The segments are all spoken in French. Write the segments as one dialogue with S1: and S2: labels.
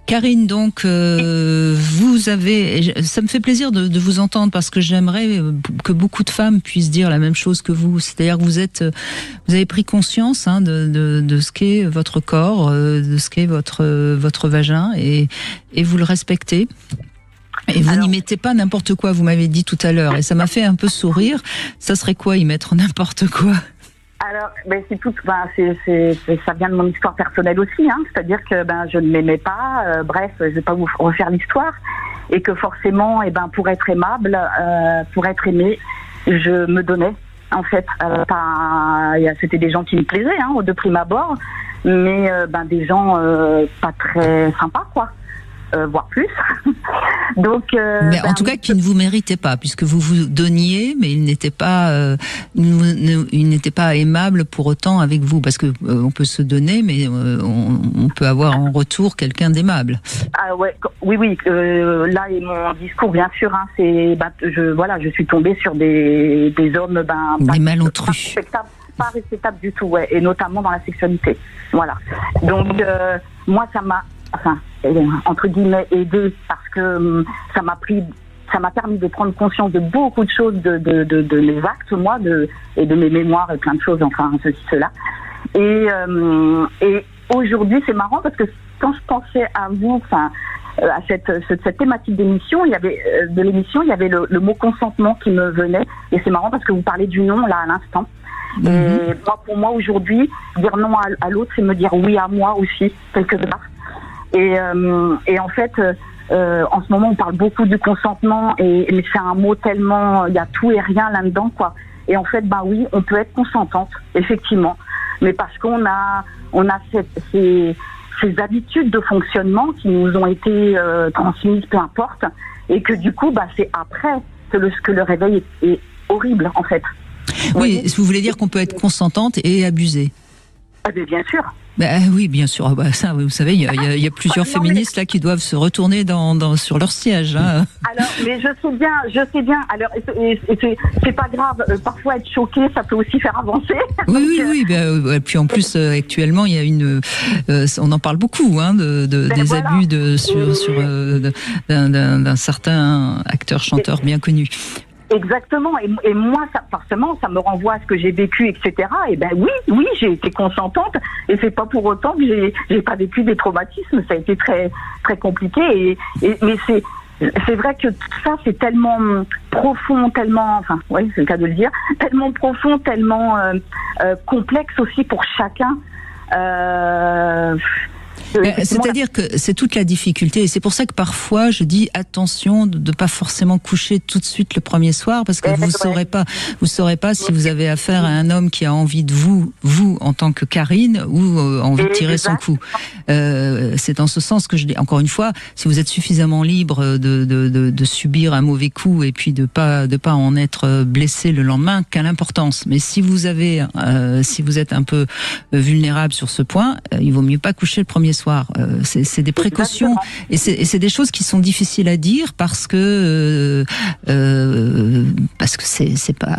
S1: Karine, donc, vous avez, ça me fait plaisir de vous entendre parce que j'aimerais que beaucoup de femmes puissent dire la même chose que vous. C'est-à-dire que vous avez pris conscience de ce qu'est votre corps, de ce qu'est votre vagin et vous le respectez. Et vous n'y mettez pas n'importe quoi, vous m'avez dit tout à l'heure, et ça m'a fait un peu sourire. Ça serait quoi y mettre n'importe quoi?
S2: Alors, c'est tout. Ça vient de mon histoire personnelle aussi, hein. C'est-à-dire que je ne m'aimais pas. Bref, je vais pas vous refaire l'histoire, et que forcément, pour être aimable, pour être aimé, je me donnais. En fait, c'était des gens qui me plaisaient, hein, de prime abord, mais des gens pas très sympas, quoi. Voire plus. Donc,
S1: mais en tout cas, qui ne vous méritaient pas, puisque vous vous donniez, mais ils n'étaient pas aimables pour autant avec vous, parce que on peut se donner, mais on peut avoir en retour quelqu'un d'aimable.
S2: Ah ouais, oui. Là est mon discours, bien sûr. Hein, je suis tombée sur des hommes,
S1: des malentrus.
S2: Pas respectables du tout, ouais, et notamment dans la sexualité. Voilà. Donc moi, ça m'a entre guillemets aidé parce que ça m'a permis de prendre conscience de beaucoup de choses de mes actes, moi, et de mes mémoires et plein de choses, enfin ceci, cela. Et aujourd'hui, c'est marrant parce que quand je pensais à vous, à cette thématique d'émission, il y avait le mot consentement qui me venait, et c'est marrant parce que vous parlez du non là à l'instant. Et pour moi aujourd'hui, dire non à l'autre, c'est me dire oui à moi aussi quelque part. Et en fait, en ce moment, on parle beaucoup du consentement, mais c'est un mot tellement, il y a tout et rien là-dedans, quoi. Et en fait, oui, on peut être consentante, effectivement, mais parce qu'on a ces habitudes de fonctionnement qui nous ont été transmises, peu importe, et que du coup, c'est après que le réveil est horrible, en fait.
S1: Oui, vous voulez dire qu'on peut être consentante et abusée?
S2: Bien sûr.
S1: Oui, bien sûr. Ça, vous savez, il y a plusieurs féministes là qui doivent se retourner sur leur siège. Hein.
S2: Alors, mais je sais bien. Alors, c'est pas grave. Parfois, être choqué, ça peut aussi faire avancer.
S1: Oui. Puis en plus, actuellement, il y a on en parle beaucoup, hein, des abus d'un certain acteur-chanteur bien connu.
S2: Exactement, et moi, forcément, ça me renvoie à ce que j'ai vécu, etc. Et oui, j'ai été consentante, et c'est pas pour autant que j'ai pas vécu des traumatismes. Ça a été très très compliqué, mais c'est vrai que tout ça, c'est tellement profond, tellement, c'est le cas de le dire, tellement profond, tellement complexe aussi pour chacun.
S1: C'est-à-dire que c'est toute la difficulté, et c'est pour ça que parfois je dis attention de ne pas forcément coucher tout de suite le premier soir, parce que vous saurez pas si vous avez affaire à un homme qui a envie de vous en tant que Karine, ou envie de tirer son coup. C'est dans ce sens que je dis, encore une fois, si vous êtes suffisamment libre de subir un mauvais coup et puis de pas en être blessé le lendemain, quelle importance. Mais si vous êtes un peu vulnérable sur ce point, il vaut mieux pas coucher le premier soir. C'est des précautions. Et c'est des choses qui sont difficiles à dire parce que c'est pas,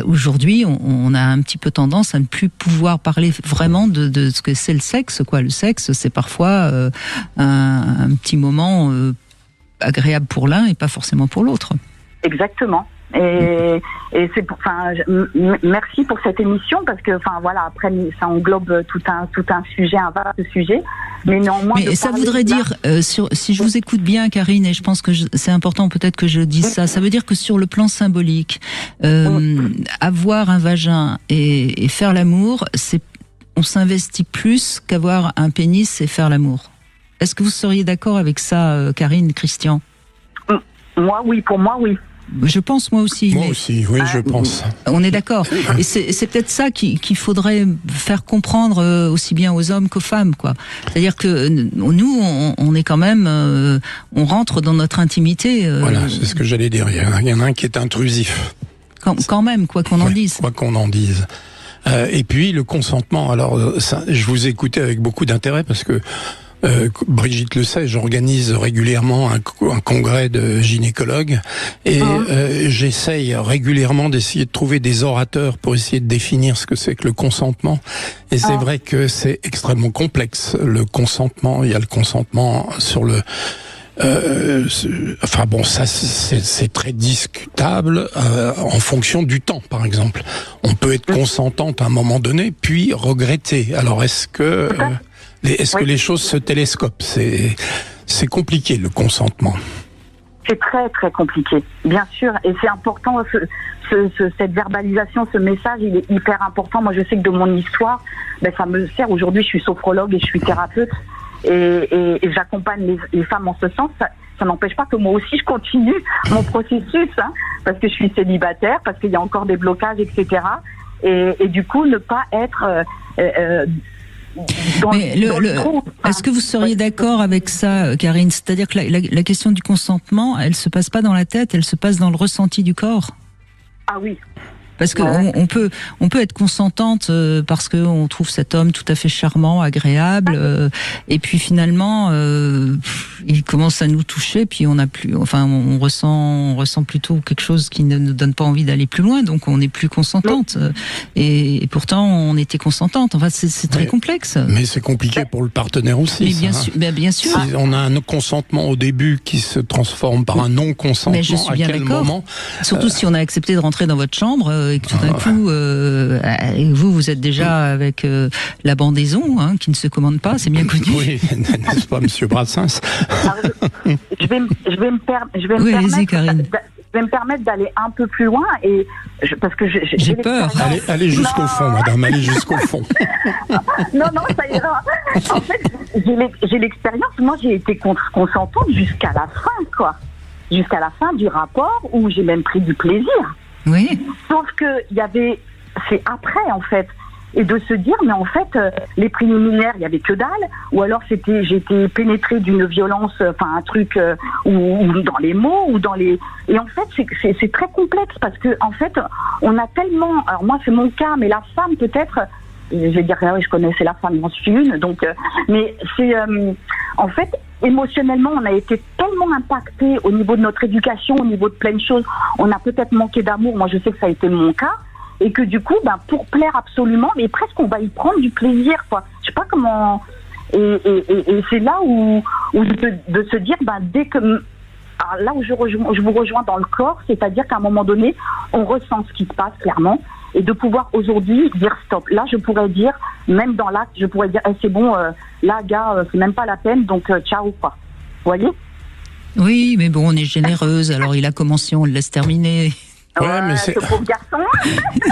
S1: aujourd'hui on a un petit peu tendance à ne plus pouvoir parler vraiment de ce que c'est le sexe, quoi. Le sexe, c'est parfois un petit moment agréable pour l'un et pas forcément pour l'autre.
S2: Exactement. Et c'est merci pour cette émission, parce que après ça englobe tout un sujet, un vaste sujet, mais néanmoins.
S1: Mais ça voudrait dire, si je vous écoute bien, Karine, et je pense que c'est important peut-être que je dise ça veut dire que sur le plan symbolique, avoir un vagin et faire l'amour, on s'investit plus qu'avoir un pénis et faire l'amour. Est-ce que vous seriez d'accord avec ça, Karine, Christian?
S2: Moi, oui, pour moi, oui.
S1: Je pense, moi aussi.
S3: Moi aussi, oui, je pense.
S1: On est d'accord. Et c'est peut-être ça qu'il faudrait faire comprendre aussi bien aux hommes qu'aux femmes, quoi. C'est-à-dire que nous, on est quand même, on rentre dans notre intimité.
S3: Voilà, c'est ce que j'allais dire. Il y en a un qui est intrusif.
S1: Quand même, quoi qu'on en dise.
S3: Quoi qu'on en dise. Et puis le consentement. Alors, je vous ai écouté avec beaucoup d'intérêt parce que Brigitte le sait, j'organise régulièrement un congrès de gynécologues et j'essaye régulièrement d'essayer de trouver des orateurs pour essayer de définir ce que c'est que le consentement. Et c'est vrai que c'est extrêmement complexe, le consentement. Il y a le consentement sur le... enfin bon, ça c'est très discutable en fonction du temps, par exemple. On peut être consentante à un moment donné, puis regretter. Alors est-ce que les choses se télescopent? C'est compliqué, le consentement.
S2: C'est très très compliqué, bien sûr, et c'est important. Cette verbalisation, ce message, il est hyper important. Moi, je sais que de mon histoire, ça me sert. Aujourd'hui, je suis sophrologue et je suis thérapeute. Et j'accompagne les femmes en ce sens. Ça n'empêche pas que moi aussi je continue mon processus, parce que je suis célibataire, parce qu'il y a encore des blocages, etc. Et du coup, ne pas être
S1: est-ce que vous seriez d'accord avec ça, Karine? C'est-à-dire que la question du consentement, elle se passe pas dans la tête, elle se passe dans le ressenti du corps.
S2: Ah oui.
S1: Parce que on peut être consentante parce que on trouve cet homme tout à fait charmant, agréable, et puis finalement il commence à nous toucher, puis on ressent plutôt quelque chose qui ne nous donne pas envie d'aller plus loin, donc on n'est plus consentante. Et pourtant on était consentante. Enfin c'est très complexe.
S3: Mais c'est compliqué pour le partenaire aussi.
S1: Mais bien sûr.
S3: Si on a un consentement au début qui se transforme par un non consentement,
S1: mais je suis bien d'accord. Surtout si on a accepté de rentrer dans votre chambre. Et que tout d'un coup, vous êtes déjà avec la bandaison, qui ne se commande pas, c'est bien connu.
S3: Oui, n'est-ce pas, Monsieur Brassens?
S2: Je vais me permettre d'aller un peu plus loin parce que
S1: j'ai peur.
S3: Allez jusqu'au fond, madame, allez jusqu'au fond.
S2: Non, ça ira. En fait, j'ai l'expérience. Moi, j'ai été consentante jusqu'à la fin, quoi. Jusqu'à la fin du rapport où j'ai même pris du plaisir.
S1: Oui.
S2: Sauf que c'est après en fait, et de se dire mais en fait les préliminaires il y avait que dalle, ou alors j'ai été pénétrée d'une violence, un truc ou dans les mots ou dans les, et en fait c'est très complexe parce que en fait on a tellement, alors moi c'est mon cas, mais la femme peut-être, je vais dire je connaissais la femme, j'en suis une, donc mais c'est en fait émotionnellement, on a été tellement impacté au niveau de notre éducation, au niveau de plein de choses. On a peut-être manqué d'amour. Moi, je sais que ça a été mon cas. Et que du coup, pour plaire absolument, mais presque on va y prendre du plaisir, quoi. Je sais pas comment. Et c'est là où de se dire, dès que. Alors là où je vous rejoins dans le corps, c'est-à-dire qu'à un moment donné, on ressent ce qui se passe clairement. Et de pouvoir aujourd'hui dire stop. Là, je pourrais dire, même dans l'acte, je pourrais dire, c'est bon, là, gars, c'est même pas la peine, donc ciao, quoi. Vous voyez?
S1: Oui, mais bon, on est généreuse, alors il a commencé, on le laisse terminer.
S2: Ouais, mais ce pauvre garçon.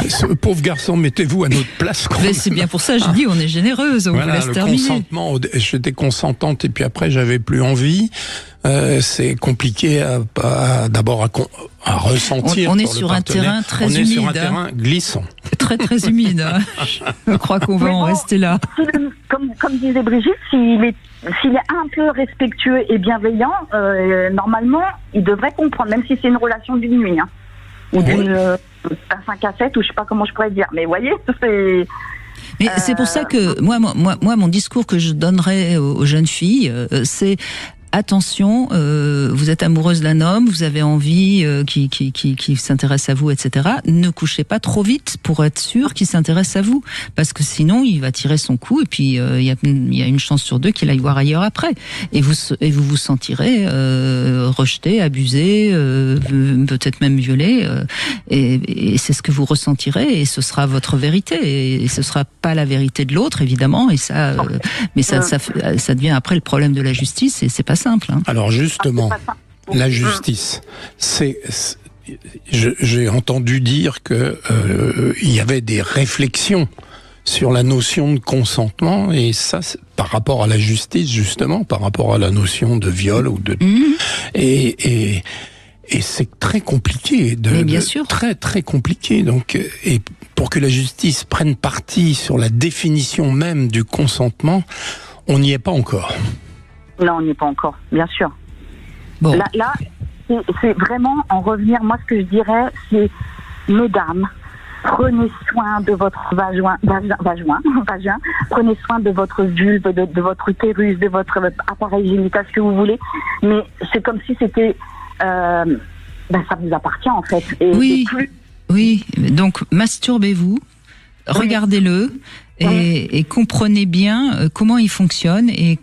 S3: Ce pauvre garçon, mettez-vous à notre place.
S1: Mais c'est bien pour ça, je dis, on est généreuse, on vous laisse terminer.
S3: Consentement, j'étais consentante et puis après, j'avais plus envie. C'est compliqué d'abord à ressentir.
S1: On est sur un terrain très humide.
S3: On est sur un terrain glissant.
S1: Très très humide. Je crois qu'on va en rester là.
S2: Comme disait Brigitte, s'il est un peu respectueux et bienveillant, normalement, il devrait comprendre, même si c'est une relation d'une nuit. Ou d'une 5 à 7, ou je sais pas comment je pourrais dire. Mais vous voyez, c'est...
S1: Mais c'est pour ça que moi, mon discours que je donnerais aux jeunes filles, c'est attention, vous êtes amoureuse d'un homme, vous avez envie qu'il s'intéresse à vous, etc. Ne couchez pas trop vite pour être sûr qu'il s'intéresse à vous, parce que sinon il va tirer son coup et puis il y a une chance sur deux qu'il aille voir ailleurs après. Et vous vous sentirez rejeté, abusé, peut-être même violé. Et c'est ce que vous ressentirez et ce sera votre vérité et ce sera pas la vérité de l'autre évidemment. Et ça, mais ça devient après le problème de la justice et c'est pas simple.
S3: Alors justement, la justice, j'ai entendu dire que il y avait des réflexions sur la notion de consentement et ça, par rapport à la justice justement, par rapport à la notion de viol ou de et c'est très compliqué,
S1: bien sûr.
S3: Très très compliqué. Donc, et pour que la justice prenne parti sur la définition même du consentement, on n'y est pas encore.
S2: Non, on n'y est pas encore, bien sûr.
S1: Bon.
S2: Là c'est vraiment en revenir. Moi, ce que je dirais, c'est mesdames, prenez soin de votre vagin, prenez soin de votre vulve, de votre utérus, de votre appareil génital, ce que vous voulez, mais c'est comme si c'était, ça vous appartient en fait. Et
S1: oui,
S2: plus...
S1: oui, donc masturbez-vous, regardez-le et comprenez bien comment il fonctionne et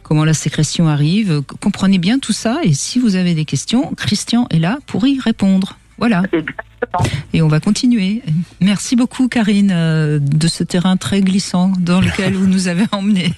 S1: comment la sécrétion arrive. Comprenez bien tout ça et si vous avez des questions, Christian est là pour y répondre. Voilà.
S2: Exactement.
S1: Et on va continuer. Merci beaucoup, Karine, de ce terrain très glissant dans lequel vous nous avez emmenés.